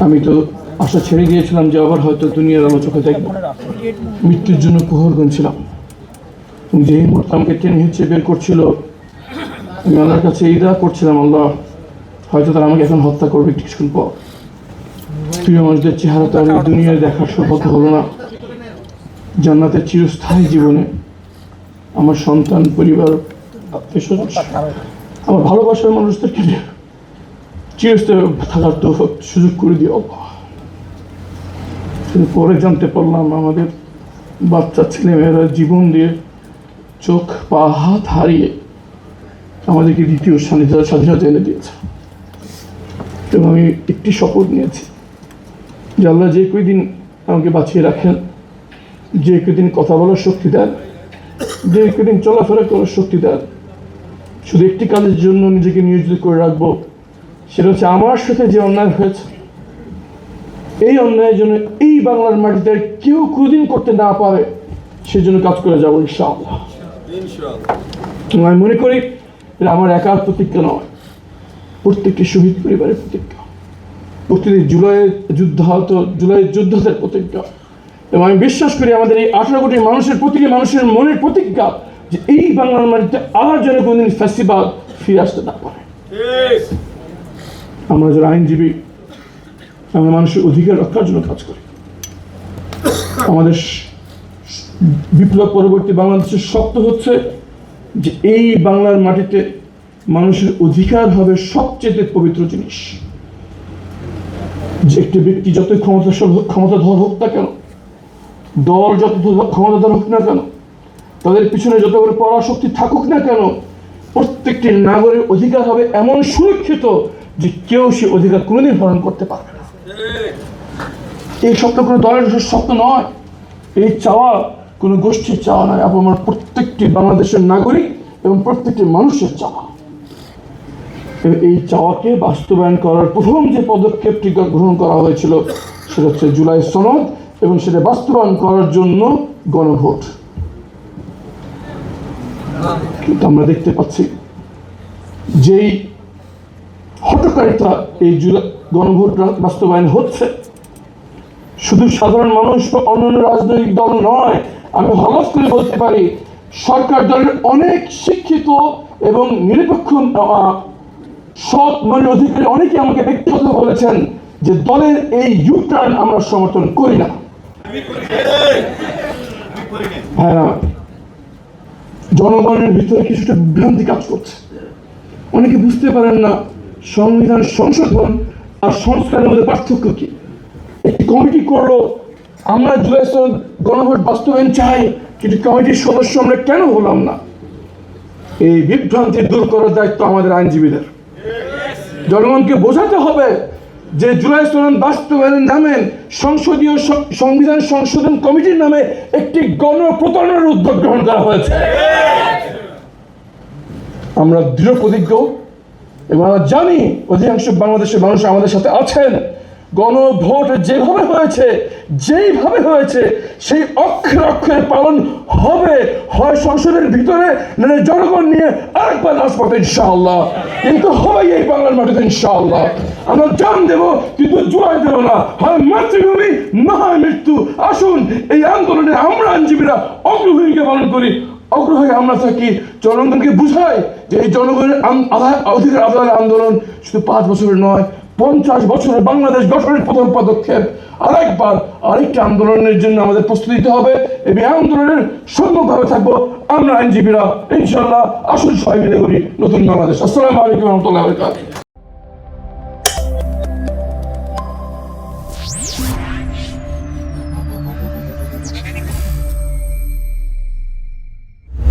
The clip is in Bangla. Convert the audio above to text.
আমি তো আশা ছেড়ে গিয়েছিলাম যে আবার হয়তো দুনিয়ার আলো চোখে দেখব, মৃত্যুর জন্য প্রহর গুনছিলাম। যেই মুহূর্তে আমাকে টেনে হিঁচড়ে বের করছিল, আমি আল্লাহর কাছে এই দোয়া করছিলাম, আল্লাহ হয়তো তারা আমাকে এখন হত্যা করবে কিছুক্ষণ পর। প্রিয় মানুষদের চেহারা তো আমি দুনিয়ায় দেখার সৌভাগ্য হলো না। জান্নাতের চিরস্থায়ী জীবনে আমার সন্তান, পরিবার, আত্মীয়স্বজন, আমার ভালোবাসার মানুষদেরকে চিরস্থায়ী থাকার তো সুযোগ করে দিও। পরে জানতে পারলাম আমাদের বাচ্চা ছেলেমেয়েরা জীবন দিয়ে, চোখ পা হাত হারিয়ে আমাদেরকে দ্বিতীয় স্বাধীনতা এনে দিয়েছে। এবং আমি একটি শপথ নিয়েছি যে আল্লাহ যে কয়দিন আমাকে বাঁচিয়ে রাখেন, যে কদিন কথা বলার শক্তি দেন, যে কদিন চলাফেরা করার শক্তি দেন, শুধু একটি কাজের জন্য নিজেকে নিয়োজিত করে রাখবো, সেটা হচ্ছে আমার সাথে যে অন্যায় হয়েছে, এই অন্যায়ের জন্য এই বাংলার মাটিতে কেউ কোনোদিন করতে না পারে সেজন্য কাজ করে যাবো ইনশাআল্লাহ। আমি মনে করি এটা আমার একার প্রতিজ্ঞা নয়, প্রত্যেকটি শহীদ পরিবারের প্রতিজ্ঞা, প্রতিটি জুলাইয়ের যোদ্ধাদের প্রতিজ্ঞা। এবং আমি বিশ্বাস করি আমাদের এই 18 কোটি মানুষের, প্রতিটি মানুষের মনের প্রতিজ্ঞা যে এই বাংলার মাটিতে আর যেন কোনদিন ফ্যাসিবাদ ফিরে আসতে না পারে। আমরা যারা আইনজীবী, আমরা মানুষের অধিকার রক্ষার জন্য কাজ করি। আমাদের বিপ্লব পরবর্তী বাংলাদেশের শর্ত হচ্ছে যে এই বাংলার মাটিতে মানুষের অধিকার হবে সবচেয়ে পবিত্র জিনিস। যে একটি ব্যক্তি যতই ক্ষমতাধর হোক না কেন, দল যত ক্ষমতাধর হোক না কেন, তাদের পিছনে যত করে পরাশক্তি থাকুক না কেন, প্রত্যেকটি নাগরিক অধিকার হবে এমন সুরক্ষিত যে কেউ সে অধিকার কোনোদিন হরণ করতে পারবে না। এই স্বপ্ন কোনো দলের স্বপ্ন নয়, এই চাওয়া কোনো গোষ্ঠীর চাওয়া নয়, আমার প্রত্যেকটি বাংলাদেশের নাগরিক এবং প্রত্যেকটি মানুষের চাওয়া। এই চাওয়াকে বাস্তবায়ন করার প্রথম যে পদক্ষেপটি গ্রহণ করা হয়েছিল সেটা হচ্ছে জুলাই সনদ, এবং সেটা বাস্তবায়ন করার জন্য গণভোট। কিন্তু আমরা দেখতে পাচ্ছি যেই হঠকারিতা এই গণভোট বাস্তবায়ন হচ্ছে, শুধু সাধারণ মানুষ বা অন্যান্য রাজনৈতিক দল নয়, আমি হলফ করে বলতে পারি সরকার দলের অনেক শিক্ষিত এবং নিরপেক্ষ সৎ মনের অধিকারী অনেকে আমাকে ব্যক্তিগত বলেছেন যে দলের এই ইউটার্ন আমরা সমর্থন করি না। হ্যাঁ, জনগণের ভিতরে কিছুটা বিভ্রান্তি কাজ করছে। অনেকে বুঝতে পারেন না সংবিধান সংশোধন আর সংস্কারের মধ্যে পার্থক্য কি। একটি কমিটি করলো, আমরা জুলাই সনদ গণভোট বাস্তবায়ন চাই, কিন্তু কমিটির সদস্য আমরা কেন হলাম না? এই বিভ্রান্তি দূর করার দায়িত্ব আমাদের আইনজীবীদের। জনগণকে বোঝাতে হবে যে জুলাই সনদ বাস্তবায়নের নামে সংসদীয় সংবিধান সংশোধন কমিটির নামে একটি গণপ্রতারণার উদ্যোগ গ্রহণ করা হয়েছে। আমরা দৃঢ় প্রতিজ্ঞ এবং আমরা জানি অধিকাংশ বাংলাদেশের মানুষ আমাদের সাথে আছেন। গণভোট যেভাবে হয়েছে, যেইভাবে হয়েছে, সেই অক্ষরে অক্ষরে পালন হবে, হয় সংসদের ভিতরে না জনগণ নিয়ে আরেকবার রাজপথে ইনশাআল্লাহ, কিন্তু হবে এই বাংলার মাটিতে ইনশাআল্লাহ। আমরা জান দেব কিন্তু জুলাই দেব না, হয় মাতৃভূমি না হয় মৃত্যু। আসুন এই আন্দোলনে আমরা আইনজীবীরা অগ্রভূমিকা পালন করি, অগ্রহী আমরা থাকি, জনগণকে বুঝাই যে এই জনগণের অধিকার আদায়ের আন্দোলন শুধু 5 বছরের নয়, 50 বছরের বাংলাদেশ গঠনের প্রথম পদক্ষেপ। আরেকটি আন্দোলনের জন্য আমাদের প্রস্তুতি নিতে হবে এবং আন্দোলনের সম্মুখভাবে থাকবো আমরা আইনজীবীরা ইনশাআল্লাহ। আসুন সবাই মিলে করি নতুন বাংলাদেশ। আসসালামু আলাইকুম ওয়া রাহমাতুল্লাহি ওয়া বারাকাতুহু।